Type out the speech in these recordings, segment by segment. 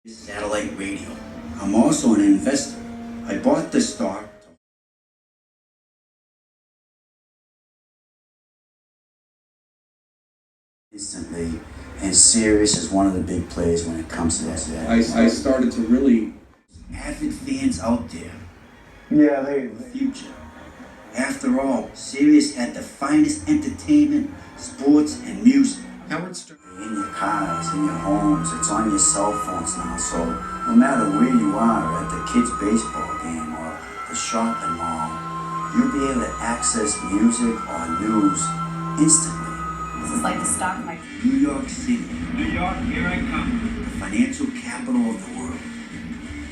Satellite radio. I'm also an investor. I bought the stock instantly, and Sirius is one of the big players when it comes to that. I started to really Avid fans out there. Yeah, The future. After all, Sirius had the finest entertainment, sports, and music. Howard Stern. In your cars, in your homes, it's on your cell phones now, so no matter where you are, at the kids' baseball game or the shopping mall, you'll be able to access music or news instantly. This is like the stock market. New York City, New York, here I come. the financial capital of the world.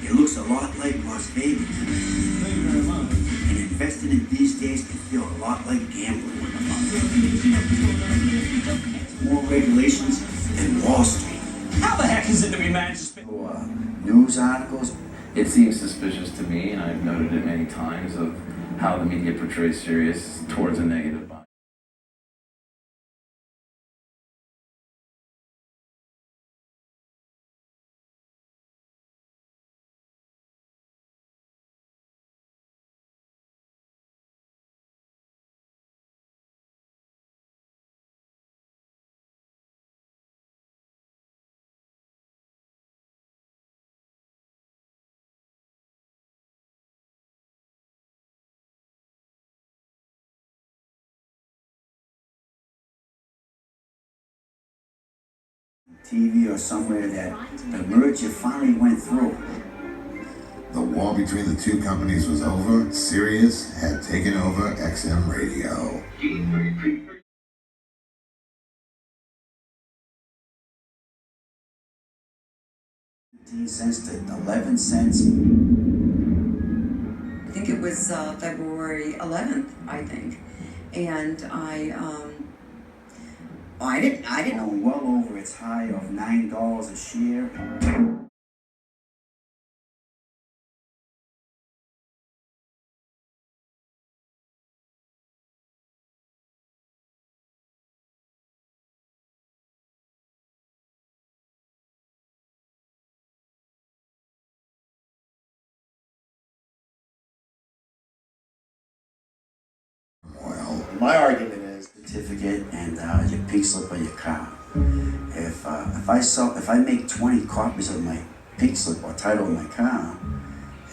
It looks a lot like Las Vegas. Thank you very much. And investing in these days can feel a lot like gambling. It's more regulations than Wall Street. How the heck is it that we managed to spend? News articles. It seems suspicious to me, and I've noted it many times, of how the media portrays Sirius towards a negative bias. TV or somewhere that the merger finally went through. The war between the two companies was over. Sirius had taken over XM Radio. 15 cents to 11 cents. I think it was February 11th, I think, and I didn't know. Well over its high of $9 a share. Well, my argument is Certificate and your pink slip of your car. If I make 20 copies of my pink slip or title of my car,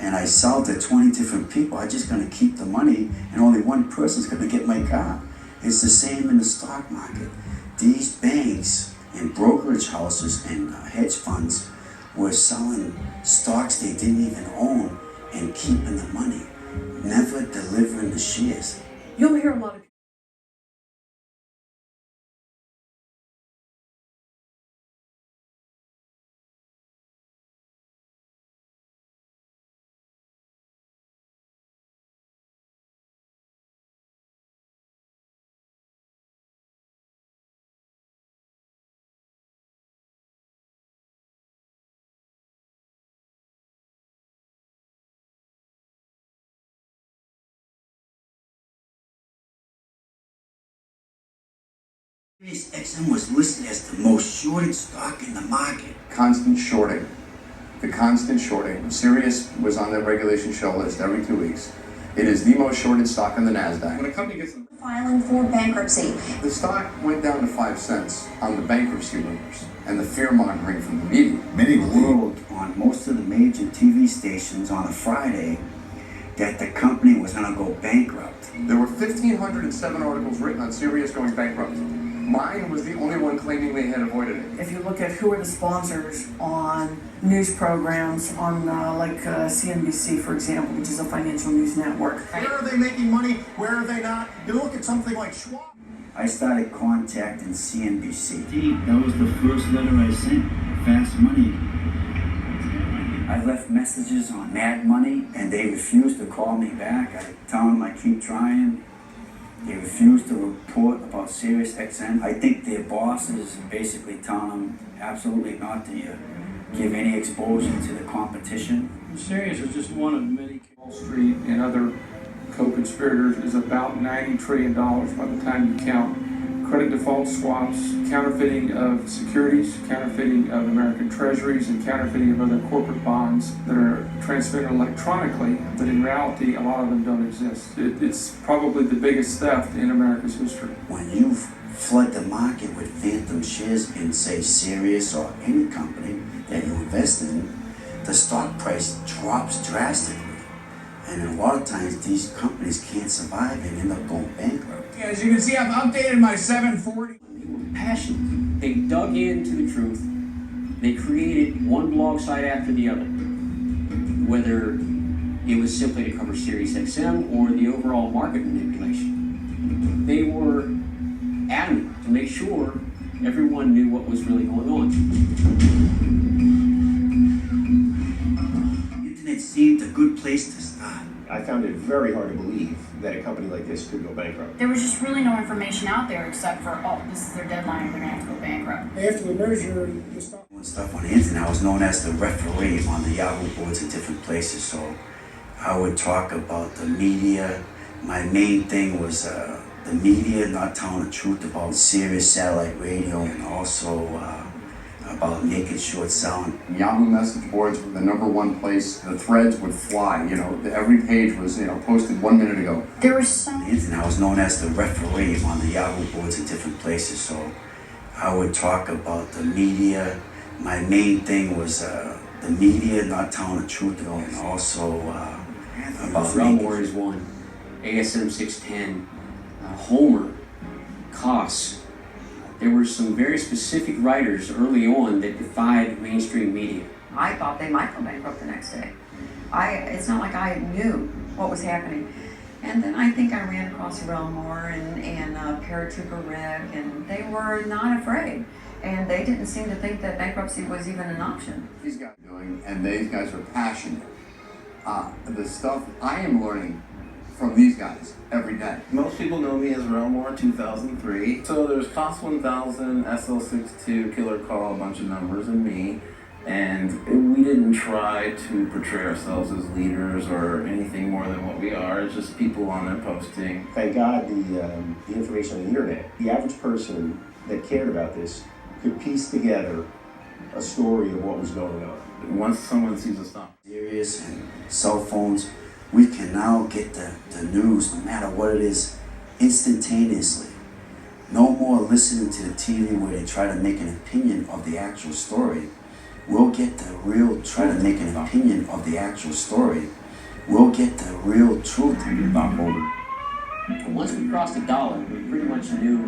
and I sell to 20 different people, I'm just going to keep the money, and only one person's going to get my car. It's the same in the stock market. These banks and brokerage houses and hedge funds were selling stocks they didn't even own and keeping the money, never delivering the shares. You'll hear a lot of Sirius XM was listed as the most shorted stock in the market. constant shorting. The constant shorting. Sirius was on that regulation show list every 2 weeks. It is the most shorted stock on the NASDAQ. When a company gets filing for bankruptcy. the stock went down to 5 cents on the bankruptcy rumors and the fear mongering from the media. many believe World on most of the major TV stations on a Friday that the company was going to go bankrupt. There were 1,507 articles written on Sirius going bankrupt. Mine was the only one claiming they had avoided it. If you look at who are the sponsors on news programs on CNBC, for example, which is a financial news network. where are they making money? Where are they not? You look at something like Schwab. I started contacting CNBC. That was the first letter I sent. Fast Money. I left messages on Mad Money, and they refused to call me back. I tell them I keep trying. They refused to report about Sirius XM. I think their boss is basically telling them absolutely not to give any exposure to the competition. Sirius is just one of many. Wall Street and other co-conspirators is about $90 trillion by the time you count credit default swaps, counterfeiting of securities, counterfeiting of American treasuries, and counterfeiting of other corporate bonds that are transmitted electronically, but in reality, a lot of them don't exist. It's probably the biggest theft in America's history. When you flood the market with phantom shares in, say, Sirius or any company that you invest in, the stock price drops drastically. And a lot of times these companies can't survive and end up going bankrupt. As you can see, I've updated my 740. They were passionate. They dug into the truth. They created one blog site after the other. Whether it was simply to cover Sirius XM or the overall market manipulation. They were adamant to make sure everyone knew what was really going on. The internet seemed a good place to start. I found it very hard to believe that a company like this could go bankrupt. There was just really no information out there except for, oh, this is their deadline, they're gonna have to go bankrupt. After the merger, you stop. Doing stuff on the internet, I was known as the referee on the Yahoo boards in different places. So I would talk about the media. My main thing was the media not telling the truth about Sirius satellite radio, and also about naked short selling. Yahoo message boards were the #1 place. The threads would fly. You know, every page was, posted 1 minute ago. There was so On the internet, I was known as the referee on the Yahoo boards in different places. So I would talk about the media. My main thing was the media not telling the truth, and also about Realm Warriors 1, ASM 610, Homer, Koss. There were some very specific writers early on that defied mainstream media. I thought they might go bankrupt the next day. It's not like I knew what was happening. And then I think I ran across Relmore and Paratrooper Rick, and they were not afraid. And they didn't seem to think that bankruptcy was even an option. These guys are doing, and these guys are passionate. The stuff I am learning from these guys every day. Most people know me as Realm War 2003. So there's COS 1000, SL62, Killer Call, a bunch of numbers, and me. And we didn't try to portray ourselves as leaders or anything more than what we are. It's just people on there posting. Thank God the information on the internet, the average person that cared about this could piece together a story of what was going on. Once someone sees us stop. Sirius and cell phones, we can now get the news, no matter what it is, instantaneously. No more listening to the TV where they try to make an opinion of the actual story. We'll get the real, try to make an opinion of the actual story. We'll get the real truth. Once we crossed $1, we pretty much knew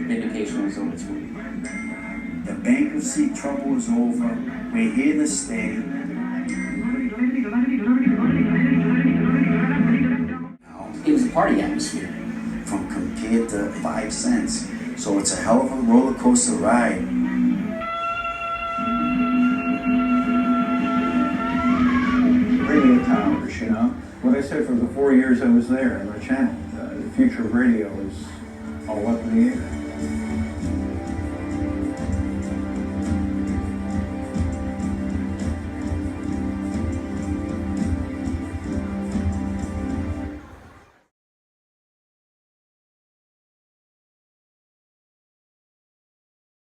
vindication was on its way. The bankruptcy trouble is over. We're here to stay. It was a party atmosphere. From compared to 5 cents. So it's a hell of a roller coaster ride. Radio towers, What I said for the 4 years I was there on our channel, the future of radio is all up in the air.